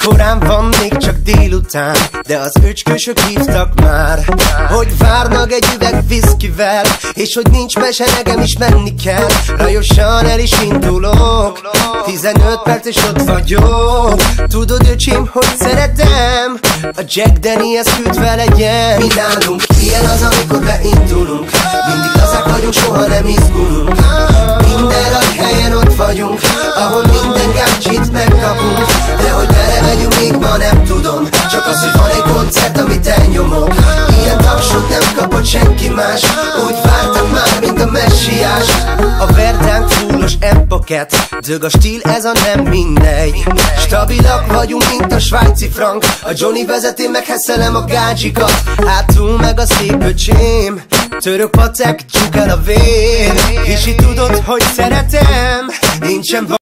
Korán van, még csak délután, de az öcskösök hívtak már, hogy várnak egy üveg viszkivel, és hogy nincs mese, nekem is menni kell. Rajosan el is indulok, 15 perc és ott vagyok. Tudod öcsém, hogy szeretem a Jack Daniels hűtve legyen. Mi nálunk ilyen az, amikor beindulunk, mindig lazák vagyunk, soha nem izgulunk. Minden lakhelyen ott vagyunk, ahol minden gácsit megkapunk. De hogy belevegyünk, még ma nem tudom, csak az, hogy van egy koncert, amit elnyomok. Ilyen tapsot nem kapott senki más, úgy vártak már, mint a messiás. A verdánk fullos M-pocket, dög a stíl, ez a nem mindegy. Stabilak vagyunk, mint a svájci frank, a Johnny vezeti, meg heszelem a gácsikat. Hátul meg a szép öcsém, török pacek, csuk el a vér. És így tudod, hogy szeretem, nincsen